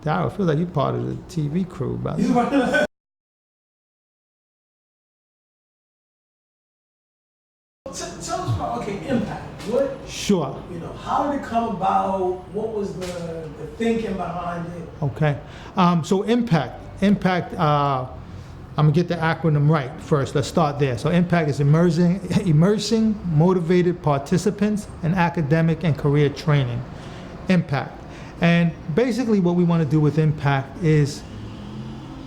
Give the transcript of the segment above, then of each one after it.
Darrell, I feel like you're part of the TV crew, by the way. Tell us about, okay, impact. What? Sure. How did it come about? What was the thinking behind it? Okay. So impact. I'm gonna get the acronym right first. Let's start there. So impact is immersing motivated participants in academic and career training. Impact. And basically what we want to do with impact is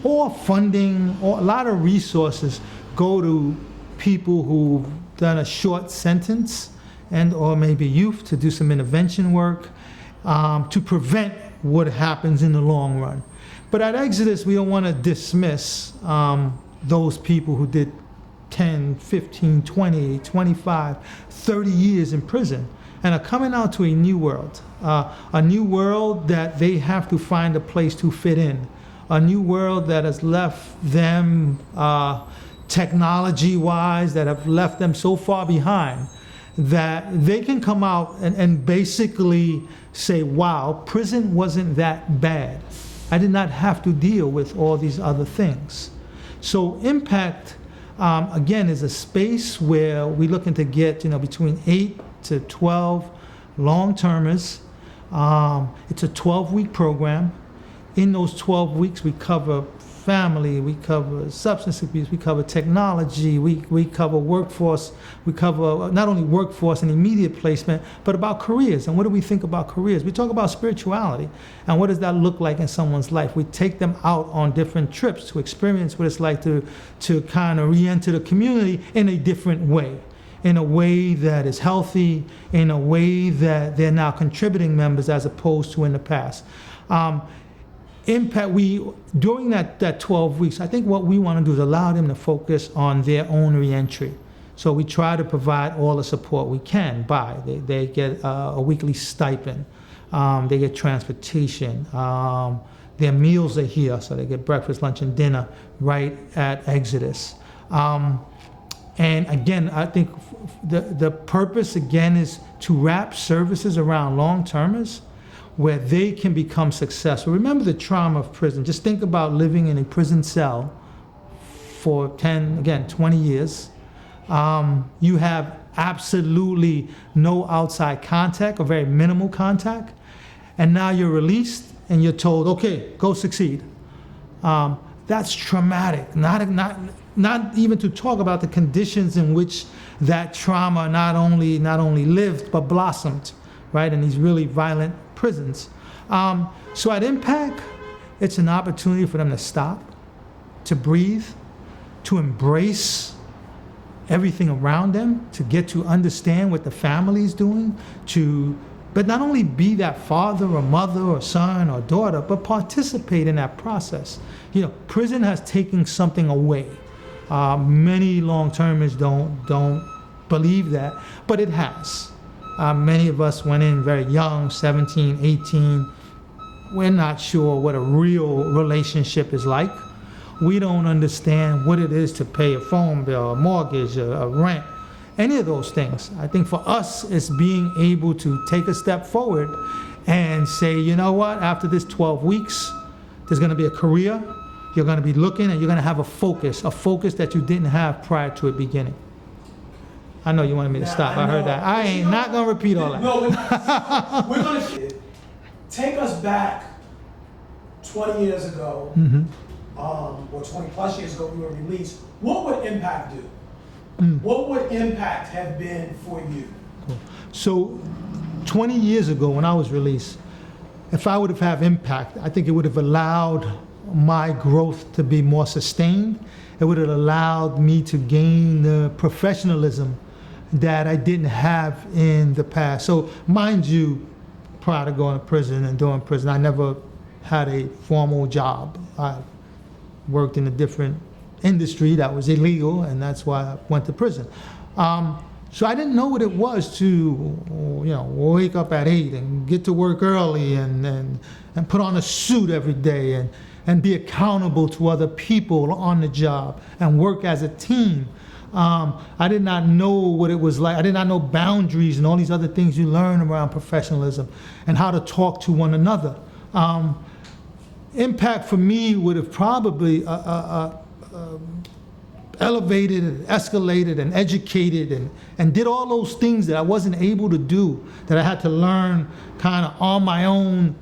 all funding, or a lot of resources go to people who've done a short sentence and or maybe youth to do some intervention work to prevent what happens in the long run. But at Exodus, we don't want to dismiss those people who did 10, 15, 20, 25, 30 years in prison and are coming out to a new world that they have to find a place to fit in, a new world that has left them technology-wise, that have left them so far behind that they can come out and basically say, wow, prison wasn't that bad. I did not have to deal with all these other things. So impact, again, is a space where we're looking to get between 8 to 12 long-termers. It's a 12-week program. In those 12 weeks, we cover family, we cover substance abuse, we cover technology, we cover workforce, we cover not only workforce and immediate placement, but about careers. And what do we think about careers? We talk about spirituality and what does that look like in someone's life. We take them out on different trips to experience what it's like to kind of re-enter the community in a different way, in a way that is healthy, in a way that they're now contributing members as opposed to in the past. Impact, during that 12 weeks, I think what we want to do is allow them to focus on their own reentry. So we try to provide all the support we can by. They get a weekly stipend, they get transportation, their meals are here, so they get breakfast, lunch, and dinner right at Exodus. And again, I think the purpose again is to wrap services around long-termers where they can become successful. Remember the trauma of prison. Just think about living in a prison cell for 10, again, 20 years. You have absolutely no outside contact or very minimal contact. And now you're released and you're told, okay, go succeed. That's traumatic. Not even to talk about the conditions in which that trauma not only lived, but blossomed, right, in these really violent prisons. So at Impact, it's an opportunity for them to stop, to breathe, to embrace everything around them, to get to understand what the family is doing, but not only be that father or mother or son or daughter, but participate in that process. Prison has taken something away. Many long-termers don't believe that, but it has. Many of us went in very young, 17, 18. We're not sure what a real relationship is like. We don't understand what it is to pay a phone bill, a mortgage, a rent, any of those things. I think for us, it's being able to take a step forward and say, you know what, after this 12 weeks, there's going to be a career. You're going to be looking and you're going to have a focus that you didn't have prior to it beginning. I know you wanted me to stop. I heard that. I ain't not going to repeat all that. No, we're going to take us back 20 years ago, or 20 plus years ago, we were released. What would Impact do? What would Impact have been for you? Cool. So 20 years ago when I was released, if I would have had Impact, I think it would have allowed my growth to be more sustained. It would have allowed me to gain the professionalism that I didn't have in the past. So mind you, prior to going to prison and doing prison, I never had a formal job. I worked in a different industry that was illegal, and that's why I went to prison. So I didn't know what it was to, wake up at 8 and get to work early and put on a suit every day and be accountable to other people on the job and work as a team. I did not know what it was like. I did not know boundaries and all these other things you learn around professionalism and how to talk to one another. impact for me would have probably elevated and escalated and educated and did all those things that I wasn't able to do, that I had to learn kind of on my own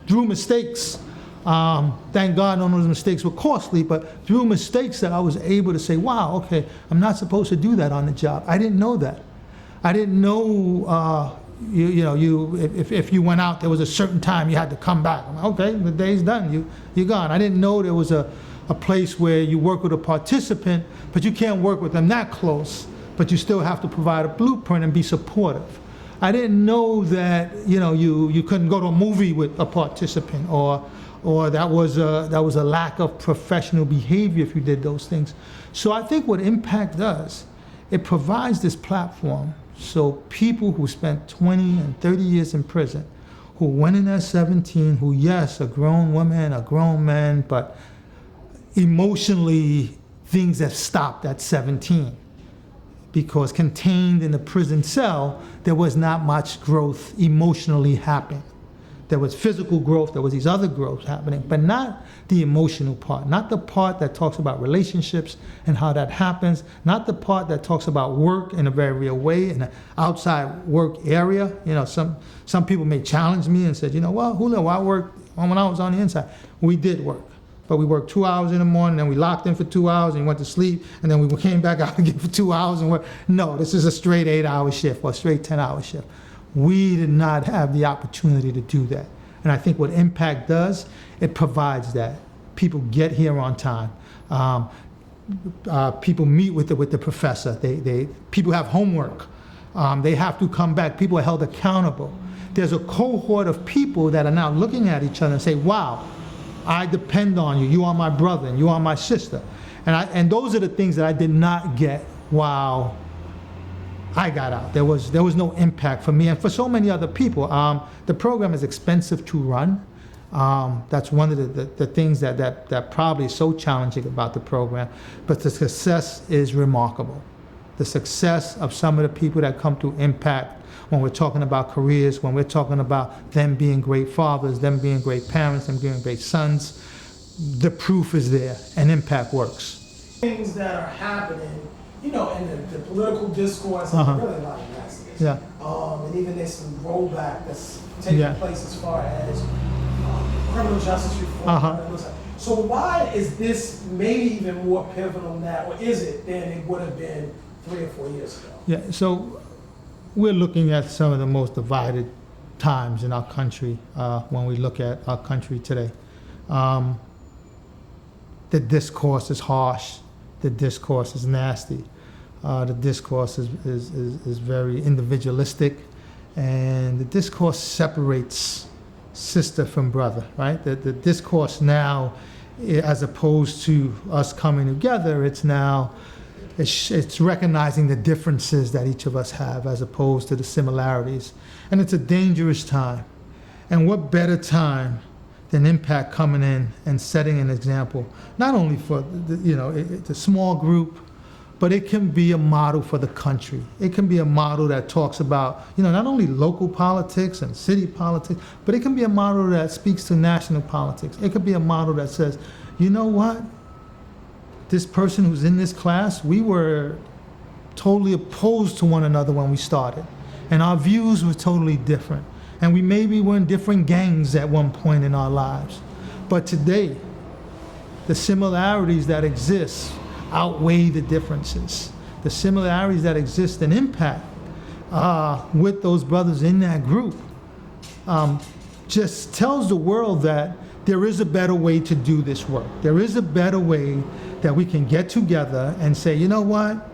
through mistakes. Thank God none of those mistakes were costly, but through mistakes that I was able to say, wow, okay, I'm not supposed to do that on the job. I didn't know that. I didn't know, if you went out, there was a certain time you had to come back. I'm like, okay, the day's done, you're gone. I didn't know there was a place where you work with a participant, but you can't work with them that close, but you still have to provide a blueprint and be supportive. I didn't know that, you couldn't go to a movie with a participant, or that was a lack of professional behavior if you did those things. So I think what I.M.P.A.C.T does, it provides this platform so people who spent 20 and 30 years in prison, who went in at 17, who, yes, a grown woman, a grown man, but emotionally things have stopped at 17. Because contained in the prison cell, there was not much growth emotionally happening. There was physical growth, there was these other growths happening, but not the emotional part, not the part that talks about relationships and how that happens, not the part that talks about work in a very real way, in an outside work area. Some people may challenge me and said, well, Julio, I worked when I was on the inside. We did work, but we worked 2 hours in the morning, then we locked in for 2 hours and went to sleep, and then we came back out again for 2 hours and worked. No, this is a straight 8-hour shift or a straight 10-hour shift. We did not have the opportunity to do that. And I think what I.M.P.A.C.T does, it provides that. People get here on time. People meet with the professor. People have homework. They have to come back. People are held accountable. There's a cohort of people that are now looking at each other and say, wow, I depend on you. You are my brother and you are my sister. And those are the things that I did not get while I got out. There was no impact for me and for so many other people. The program is expensive to run. That's one of the things that probably is so challenging about the program. But the success is remarkable. The success of some of the people that come through I.M.P.A.C.T, when we're talking about careers, when we're talking about them being great fathers, them being great parents, them being great sons, the proof is there, and I.M.P.A.C.T works. Things that are happening, in the political discourse, really a lot of messages. Yeah. And even there's some rollback that's taking place as far as criminal justice reform. So why is this maybe even more pivotal now, or is it, than it would have been 3 or 4 years ago? Yeah, so we're looking at some of the most divided times in our country when we look at our country today. The discourse is harsh. The discourse is nasty. The discourse is very individualistic, and the discourse separates sister from brother, right? The discourse now, as opposed to us coming together, it's recognizing the differences that each of us have as opposed to the similarities. And it's a dangerous time. And what better time than I.M.P.A.C.T coming in and setting an example, not only for the small group, but it can be a model for the country. It can be a model that talks about, not only local politics and city politics, but it can be a model that speaks to national politics. It could be a model that says, you know what? This person who's in this class, we were totally opposed to one another when we started. And our views were totally different. And we maybe were in different gangs at one point in our lives. But today, the similarities that exist outweigh the differences. The similarities that exist in I.M.P.A.C.T with those brothers in that group just tells the world that there is a better way to do this work. There is a better way that we can get together and say, you know what?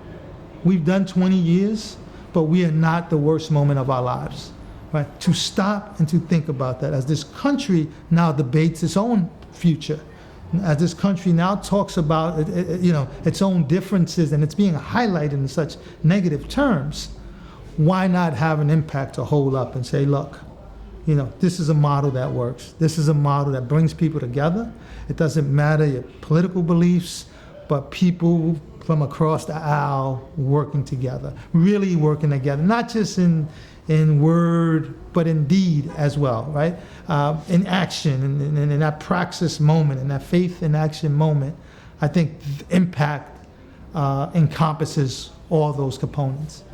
We've done 20 years, but we are not the worst moment of our lives. Right? To stop and to think about that as this country now debates its own future, as this country now talks about its own differences and it's being highlighted in such negative terms, why not have an I.M.P.A.C.T to hold up and say, look, this is a model that works. This is a model that brings people together. It doesn't matter your political beliefs, but people from across the aisle working together, really working together, not just in word, but in deed as well, right? In action, and in that praxis moment, in that faith in action moment, I think impact encompasses all those components.